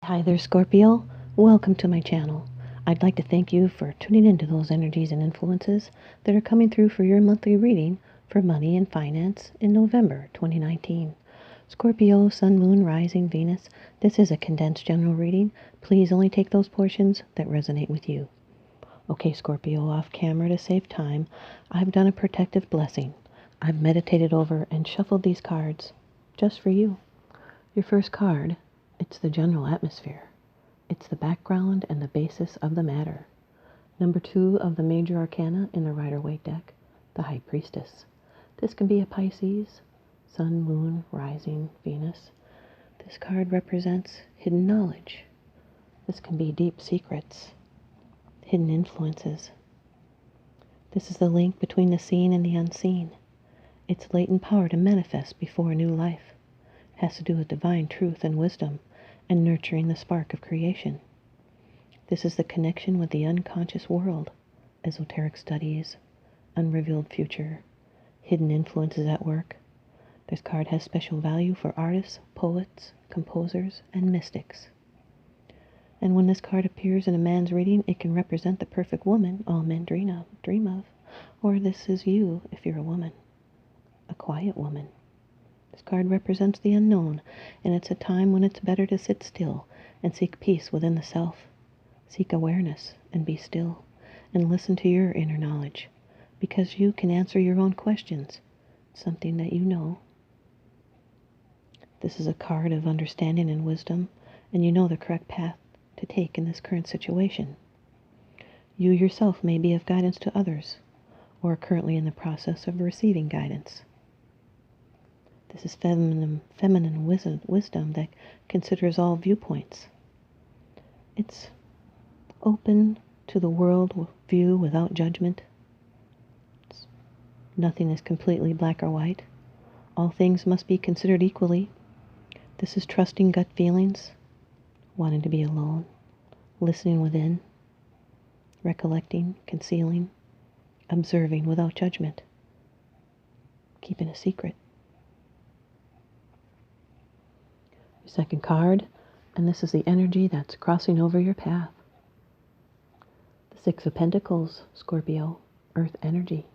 Hi there, Scorpio. Welcome to my channel. I'd like to thank you for tuning into those energies and influences that are coming through for your monthly reading for money and finance in November 2019. Scorpio, Sun, Moon, Rising, Venus. This is a condensed general reading. Please only take those portions that resonate with you. Okay, Scorpio, off camera to save time, I've done a protective blessing. I've meditated over and shuffled these cards just for you. Your first card, it's the general atmosphere. It's the background and the basis of the matter. Number 2 of the major arcana in the Rider-Waite deck, the High Priestess. This can be a Pisces, Sun, Moon, Rising, Venus. This card represents hidden knowledge. This can be deep secrets, hidden influences. This is the link between the seen and the unseen. It's latent power to manifest before a new life. It has to do with divine truth and wisdom and nurturing the spark of creation. This is the connection with the unconscious world, esoteric studies, unrevealed future, hidden influences at work. This card has special value for artists, poets, composers, and mystics. And when this card appears in a man's reading, it can represent the perfect woman all men dream of. Or this is you if you're a woman, a quiet woman. This card represents the unknown, and it's a time when it's better to sit still and seek peace within the self. Seek awareness and be still and listen to your inner knowledge, because you can answer your own questions, something that you know. This is a card of understanding and wisdom, and you know the correct path to take in this current situation. You yourself may be of guidance to others, or are currently in the process of receiving guidance. This is feminine wisdom that considers all viewpoints. It's open to the world view without judgment. Nothing is completely black or white. All things must be considered equally. This is trusting gut feelings, wanting to be alone, listening within, recollecting, concealing, observing without judgment, keeping a secret. Your second card, and this is the energy that's crossing over your path. The Six of Pentacles, Scorpio, Earth energy.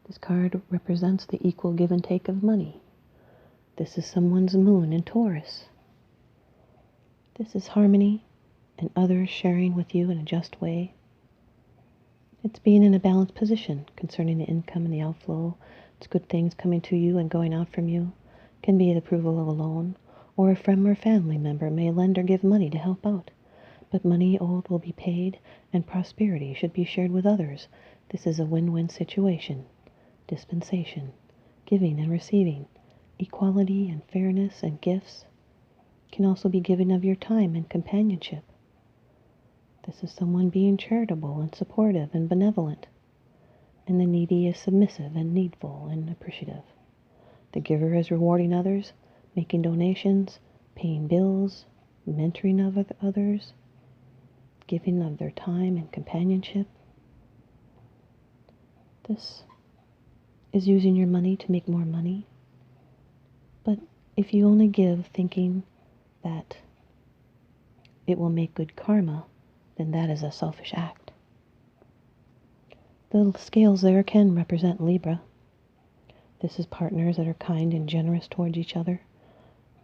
This card represents the equal give and take of money. This is someone's moon in Taurus. This is harmony and others sharing with you in a just way. It's being in a balanced position concerning the income and the outflow. It's good things coming to you and going out from you. Can be the approval of a loan, or a friend or family member may lend or give money to help out. But money owed will be paid, and prosperity should be shared with others. This is a win-win situation. Dispensation, giving and receiving, equality and fairness and gifts. Can also be given of your time and companionship. This is someone being charitable and supportive and benevolent. And the needy is submissive and needful and appreciative. The giver is rewarding others, making donations, paying bills, mentoring of others, giving of their time and companionship. This is using your money to make more money. But if you only give thinking that it will make good karma, then that is a selfish act. The scales there can represent Libra. This is partners that are kind and generous towards each other.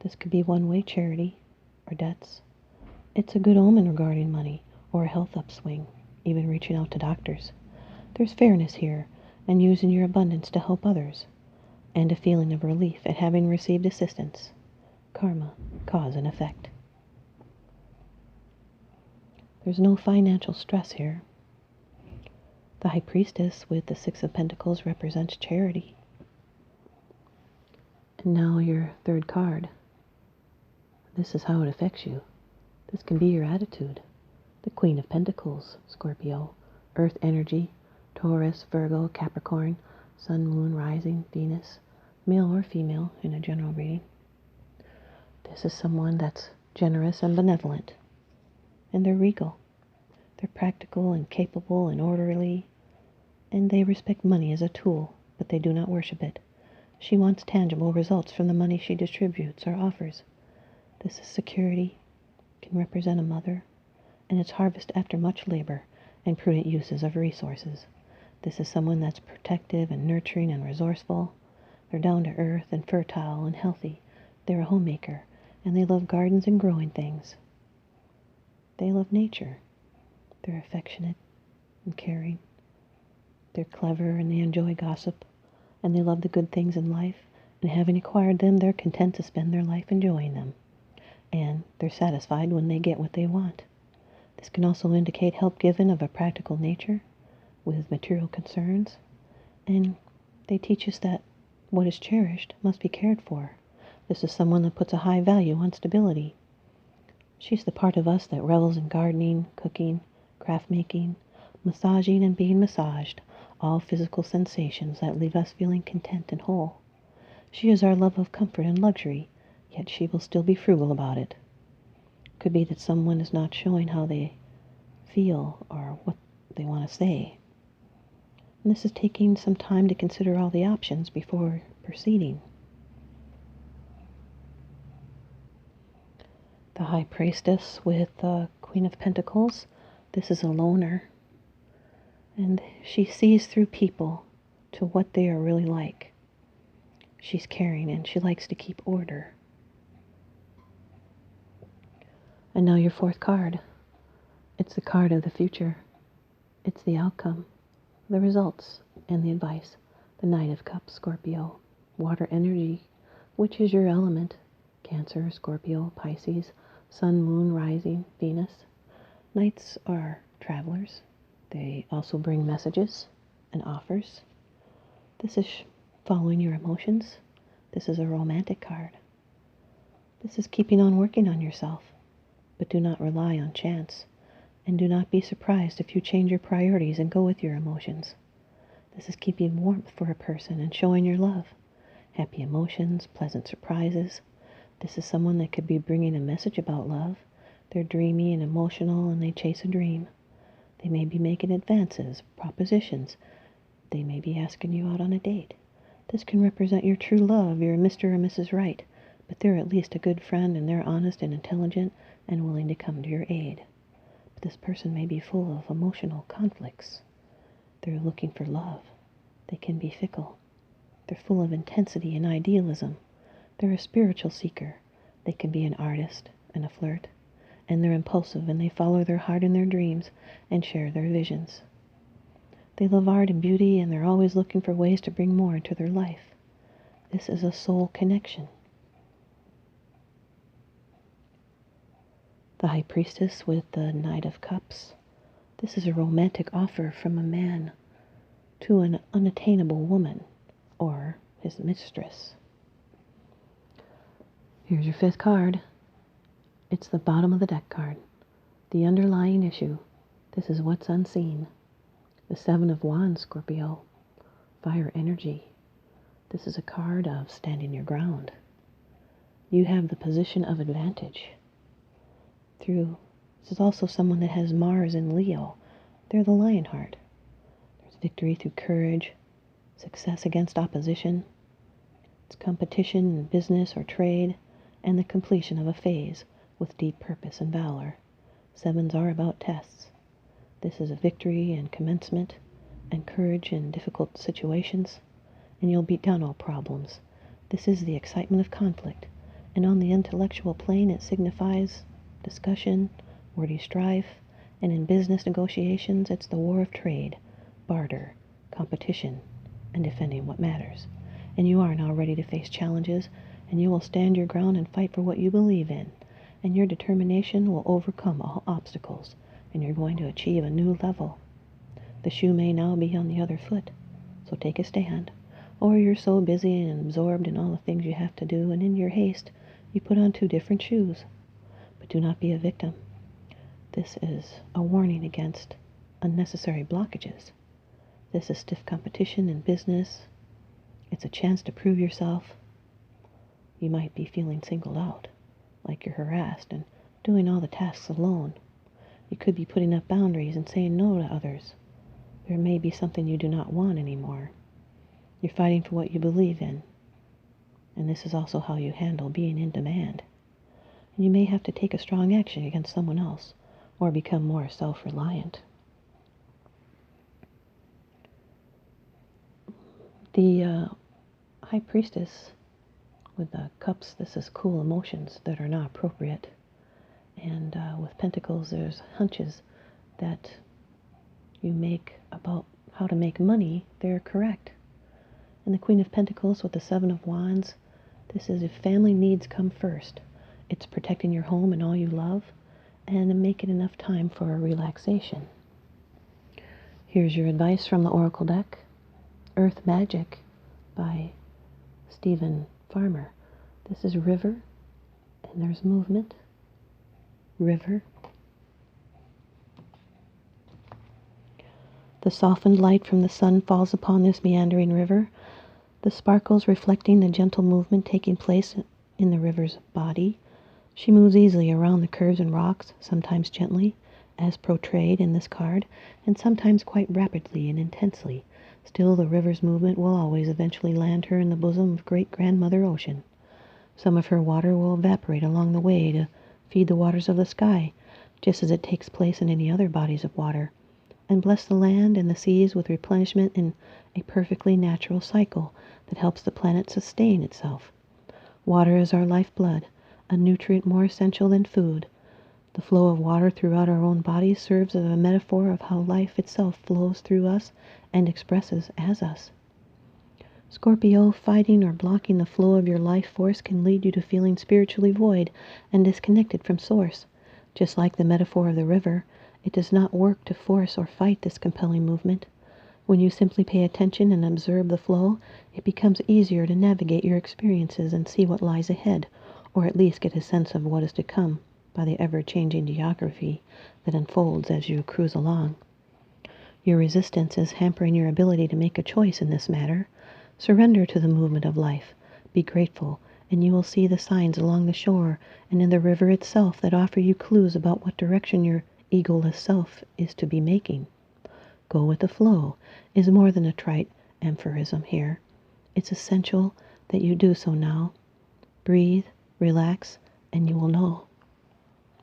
This could be one-way charity or debts. It's a good omen regarding money or a health upswing, even reaching out to doctors. There's fairness here and using your abundance to help others, and a feeling of relief at having received assistance. Karma, cause and effect. There's no financial stress here. The High Priestess with the Six of Pentacles represents charity. And now your third card. This is how it affects you. This can be your attitude. The Queen of Pentacles, Scorpio, Earth energy, Taurus, Virgo, Capricorn, Sun, Moon, Rising, Venus, male or female in a general reading. This is someone that's generous and benevolent. And they're regal. They're practical and capable and orderly. And they respect money as a tool, but they do not worship it. She wants tangible results from the money she distributes or offers. This is security, can represent a mother, and its harvest after much labor and prudent uses of resources. This is someone that's protective and nurturing and resourceful. They're down to earth and fertile and healthy. They're a homemaker, and they love gardens and growing things. They love nature. They're affectionate and caring. They're clever and they enjoy gossip, and they love the good things in life, and having acquired them, they're content to spend their life enjoying them, and they're satisfied when they get what they want. This can also indicate help given of a practical nature with material concerns, and they teach us that what is cherished must be cared for. This is someone that puts a high value on stability. She's the part of us that revels in gardening, cooking, craft making, massaging and being massaged, all physical sensations that leave us feeling content and whole. She is our love of comfort and luxury, yet she will still be frugal about it. Could be that someone is not showing how they feel or what they want to say. And this is taking some time to consider all the options before proceeding. The High Priestess with the Queen of Pentacles. This is a loner. And she sees through people to what they are really like. She's caring and she likes to keep order. And now your fourth card. It's the card of the future. It's the outcome, the results, and the advice. The Knight of Cups, Scorpio. Water energy, which is your element. Cancer, Scorpio, Pisces, Sun, Moon, Rising, Venus. Knights are travelers. They also bring messages and offers. This is following your emotions. This is a romantic card. This is keeping on working on yourself, but do not rely on chance, and do not be surprised if you change your priorities and go with your emotions. This is keeping warmth for a person and showing your love. Happy emotions, pleasant surprises. This is someone that could be bringing a message about love. They're dreamy and emotional, and they chase a dream. They may be making advances, propositions. They may be asking you out on a date. This can represent your true love, your Mr. or Mrs. Right, but they're at least a good friend, and they're honest and intelligent and willing to come to your aid. But this person may be full of emotional conflicts. They're looking for love. They can be fickle. They're full of intensity and idealism. They're a spiritual seeker. They can be an artist and a flirt. And they're impulsive, and they follow their heart and their dreams and share their visions. They love art and beauty, and they're always looking for ways to bring more into their life. This is a soul connection. The High Priestess with the Knight of Cups. This is a romantic offer from a man to an unattainable woman or his mistress. Here's your fifth card. It's the bottom of the deck card. The underlying issue. This is what's unseen. The Seven of Wands, Scorpio. Fire energy. This is a card of standing your ground. You have the position of advantage. This is also someone that has Mars in Leo. They're the Lionheart. There's victory through courage, success against opposition. It's competition in business or trade, and the completion of a phase with deep purpose and valor. Sevens are about tests. This is a victory and commencement and courage in difficult situations, and you'll beat down all problems. This is the excitement of conflict, and on the intellectual plane it signifies discussion, wordy strife, and in business negotiations it's the war of trade, barter, competition, and defending what matters. And you are now ready to face challenges, and you will stand your ground and fight for what you believe in, and your determination will overcome all obstacles, and you're going to achieve a new level. The shoe may now be on the other foot, so take a stand, or you're so busy and absorbed in all the things you have to do, and in your haste you put on two different shoes. But do not be a victim. This is a warning against unnecessary blockages. This is stiff competition in business. It's a chance to prove yourself. You might be feeling singled out, like you're harassed and doing all the tasks alone. You could be putting up boundaries and saying no to others. There may be something you do not want anymore. You're fighting for what you believe in. And this is also how you handle being in demand. and you may have to take a strong action against someone else or become more self-reliant. The High Priestess with the cups, this is cool emotions that are not appropriate. And with Pentacles, there's hunches that you make about how to make money. They're correct. And the Queen of Pentacles with the Seven of Wands, this is if family needs come first. It's protecting your home and all you love, and making enough time for a relaxation. Here's your advice from the Oracle deck. Earth Magic by Stephen Farmer. This is river, and there's movement. River. The softened light from the sun falls upon this meandering river, the sparkles reflecting the gentle movement taking place in the river's body. She moves easily around the curves and rocks, sometimes gently, as portrayed in this card, and sometimes quite rapidly and intensely. Still, the river's movement will always eventually land her in the bosom of great-grandmother ocean. Some of her water will evaporate along the way to feed the waters of the sky, just as it takes place in any other bodies of water, and bless the land and the seas with replenishment in a perfectly natural cycle that helps the planet sustain itself. Water is our lifeblood, a nutrient more essential than food. The flow of water throughout our own bodies serves as a metaphor of how life itself flows through us and expresses as us. Scorpio, fighting or blocking the flow of your life force can lead you to feeling spiritually void and disconnected from Source. Just like the metaphor of the river, it does not work to force or fight this compelling movement. When you simply pay attention and observe the flow, it becomes easier to navigate your experiences and see what lies ahead, or at least get a sense of what is to come by the ever-changing geography that unfolds as you cruise along. Your resistance is hampering your ability to make a choice in this matter. Surrender to the movement of life. Be grateful, and you will see the signs along the shore and in the river itself that offer you clues about what direction your egoless self is to be making. Go with the flow is more than a trite aphorism here. It's essential that you do so now. Breathe, relax, and you will know.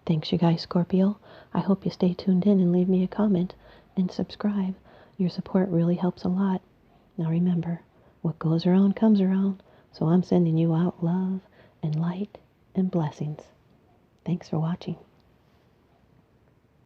Thanks, you guys, Scorpio. I hope you stay tuned in and leave me a comment and subscribe. Your support really helps a lot. Now remember, what goes around comes around, so I'm sending you out love and light and blessings. Thanks for watching.